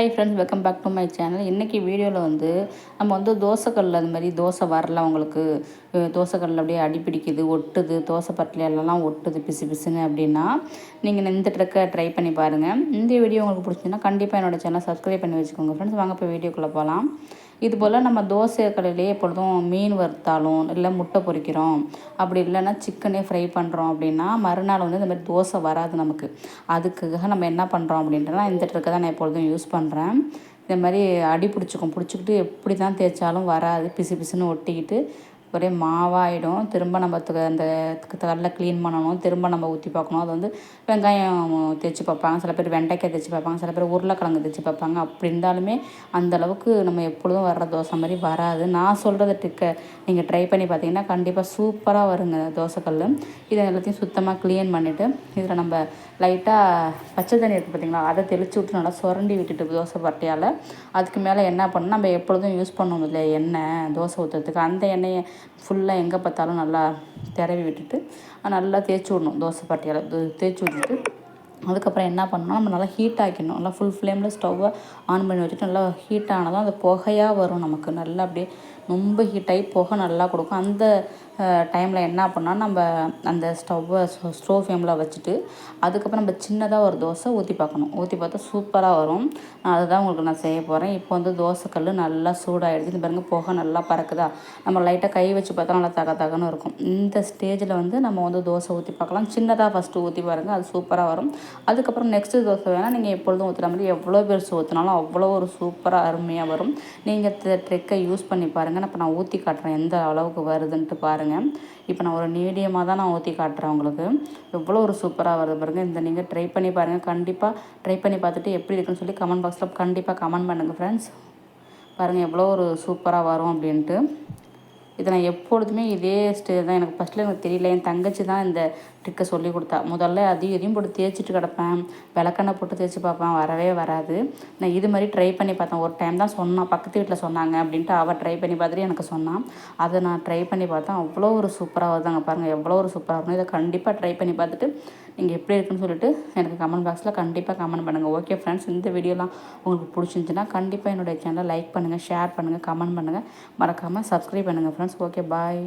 Hi friends, welcome back to my channel. இன்றைக்கி வீடியோவில் நம்ம தோசைக்கல்லில் அது மாதிரி தோசை வரல உங்களுக்கு, தோசைக்கல்லில் அப்படியே அடி பிடிக்குது, ஒட்டுது, தோசை பட்டலையெல்லாம் ஒட்டுது பிசு பிசுன்னு அப்படின்னா நீங்கள் இந்த ட்ரிக்கை ட்ரை பண்ணி பாருங்கள். இந்த வீடியோ உங்களுக்கு பிடிச்சிங்கன்னா கண்டிப்பாக என்னோடய சேனல் சப்ஸ்கிரைப் பண்ணி வச்சுக்கோங்க ஃப்ரெண்ட்ஸ். வாங்க இப்போ வீடியோக்குள்ளே போகலாம். இதுபோல் நம்ம தோசை கடையிலேயே எப்பொழுதும் மீன் வறுத்தாலும் இல்லை முட்டை பொரிக்கிறோம், அப்படி இல்லைன்னா சிக்கனே ஃப்ரை பண்ணுறோம் அப்படின்னா மறுநாள் இந்த மாதிரி தோசை வராது நமக்கு. அதுக்காக நம்ம என்ன பண்ணுறோம் அப்படின்றனா இந்த ட்ரிக்கை தான் நான் எப்பொழுதும் யூஸ் பண்ணுறேன். இந்த மாதிரி அடி பிடிச்சிக்கிட்டு எப்படி தான் தேய்ச்சாலும் வராது, பிசு பிசுன்னு ஒட்டிக்கிட்டு ஒரே மாவாயிடும். திரும்ப நம்ம அந்த கடலை க்ளீன் பண்ணணும், திரும்ப நம்ம ஊற்றி பார்க்கணும். அது வெங்காயம் தேய்ச்சி பார்ப்பாங்க, சில பேர் வெண்டைக்காய் தேய்ச்சி பார்ப்பாங்க, சில பேர் உருளைக்கிழங்கு தேய்ச்சி பார்ப்பாங்க. அப்படி இருந்தாலுமே அந்தளவுக்கு நம்ம எப்பொழுதும் வர்ற தோசை மாதிரி வராது. நான் சொல்கிறத ட்ரிக்கை நீங்கள் ட்ரை பண்ணி பார்த்தீங்கன்னா கண்டிப்பாக சூப்பராக வருங்க தோசைக்கல். இதை எல்லாத்தையும் சுத்தமாக க்ளீன் பண்ணிவிட்டு இதில் நம்ம லைட்டாக பச்சை தண்ணி இருக்குது பார்த்திங்களா, அதை தெளித்து விட்டு நல்லா சுரண்டி விட்டுட்டு தோசை பட்டையால் அதுக்கு மேலே என்ன பண்ணணும், நம்ம எப்பொழுதும் யூஸ் பண்ணுவோம் இல்லை எண்ணெய் தோசை ஊற்றுறதுக்கு, அந்த எண்ணெயை ஃபுல்லாக எங்கே பார்த்தாலும் நல்லா தடவி விட்டுட்டு நல்லா தேய்ச்சி விடணும். தோசை பட்டையால் தேய்ச்சி விட்டுட்டு அதுக்கப்புறம் என்ன பண்ணணும், நம்ம நல்லா ஹீட் ஆக்கிடணும். நல்லா ஃபுல் ஃப்ளேமில் ஸ்டவ்வை ஆன் பண்ணி வச்சுட்டு நல்லா ஹீட் ஆனதும் அந்த புகையாக வரும் நமக்கு. நல்லா அப்படியே ரொம்ப ஹீட் ஆகி புகை நல்லா கொடுக்கும். அந்த டைமில் என்ன பண்ணால் நம்ம அந்த ஸ்டவ்வை ஸ்லோ ஃப்ளேமில் வச்சுட்டு அதுக்கப்புறம் நம்ம சின்னதாக ஒரு தோசை ஊற்றி பார்க்கணும். ஊற்றி பார்த்தா சூப்பராக வரும். அதுதான் உங்களுக்கு நான் செய்ய போகிறேன். இப்போ தோசைக்கல் நல்லா சூடாகிடுச்சு. இந்த பாருங்கள் புகை நல்லா பறக்குதா. நம்ம லைட்டாக கை வச்சு பார்த்தா நல்லா தகன்னு இருக்கும். இந்த ஸ்டேஜில் நம்ம தோசை ஊற்றி பார்க்கலாம். சின்னதாக ஃபஸ்ட்டு ஊற்றி பாருங்கள், அது சூப்பராக வரும். அதுக்கப்புறம் நெக்ஸ்ட்டு தோசை வேணால் நீங்கள் எப்பொழுதும் ஊற்றுற மாதிரி எவ்வளோ பெருசு ஊற்றினாலும் அவ்வளோ ஒரு சூப்பராக அருமையாக வரும். நீங்கள் ட்ரிக்கை யூஸ் பண்ணி பாருங்கள். இப்போ நான் ஊற்றி காட்டுறேன் எந்த அளவுக்கு வருதுன்ட்டு பாருங்கள். இப்போ நான் ஒரு மீடியமாக தான் நான் ஊற்றி காட்டுறேன் உங்களுக்கு. எவ்வளோ ஒரு சூப்பராக வருது பாருங்கள். இந்த நீங்கள் ட்ரை பண்ணி பாருங்கள். கண்டிப்பாக ட்ரை பண்ணி பார்த்துட்டு எப்படி இருக்குன்னு சொல்லி கமெண்ட் பாக்ஸில் கண்டிப்பாக கமெண்ட் பண்ணுங்கள் ஃப்ரெண்ட்ஸ். பாருங்கள் எவ்வளோ ஒரு சூப்பராக வரும் அப்படின்ட்டு. இதை நான் எப்பொழுதுமே இதே ஸ்டேஜ் தான். எனக்கு ஃபஸ்ட்டில் எனக்கு தெரியல, என் தங்கச்சி தான் இந்த ட்ரிக்கை சொல்லி கொடுத்தா. முதல்ல அதையும் போட்டு தேய்ச்சிட்டு கிடப்பேன், விளக்கெண்ணெய் போட்டு தேய்ச்சி பார்ப்பேன், வரவே வராது. நான் இது மாதிரி ட்ரை பண்ணி பார்த்தேன். ஒரு டைம் தான் சொன்னான், பக்கத்து வீட்டில் சொன்னாங்க அப்படின்ட்டு அவள் ட்ரை பண்ணி பார்த்துட்டு எனக்கு சொன்னான். அதை நான் ட்ரை பண்ணி பார்த்தேன், அவ்வளோ ஒரு சூப்பராக வருதாங்க பாருங்கள். எவ்வளோ ஒரு சூப்பராக இருக்கும். இதை கண்டிப்பாக ட்ரை பண்ணி பார்த்துட்டு நீங்கள் எப்படி இருக்குன்னு சொல்லிட்டு எனக்கு கமெண்ட் பாக்ஸில் கண்டிப்பாக கமெண்ட் பண்ணுங்கள். ஓகே ஃப்ரெண்ட்ஸ், இந்த வீடியோலாம் உங்களுக்கு பிடிச்சிருந்துச்சுன்னா கண்டிப்பாக என்னுடைய சேனலை லைக் பண்ணுங்கள், ஷேர் பண்ணுங்கள், கமெண்ட் பண்ணுங்கள், மறக்காமல் சப்ஸ்கிரைப் பண்ணுங்கள் ஃப்ரெண்ட்ஸ். ஓகே, பாய்.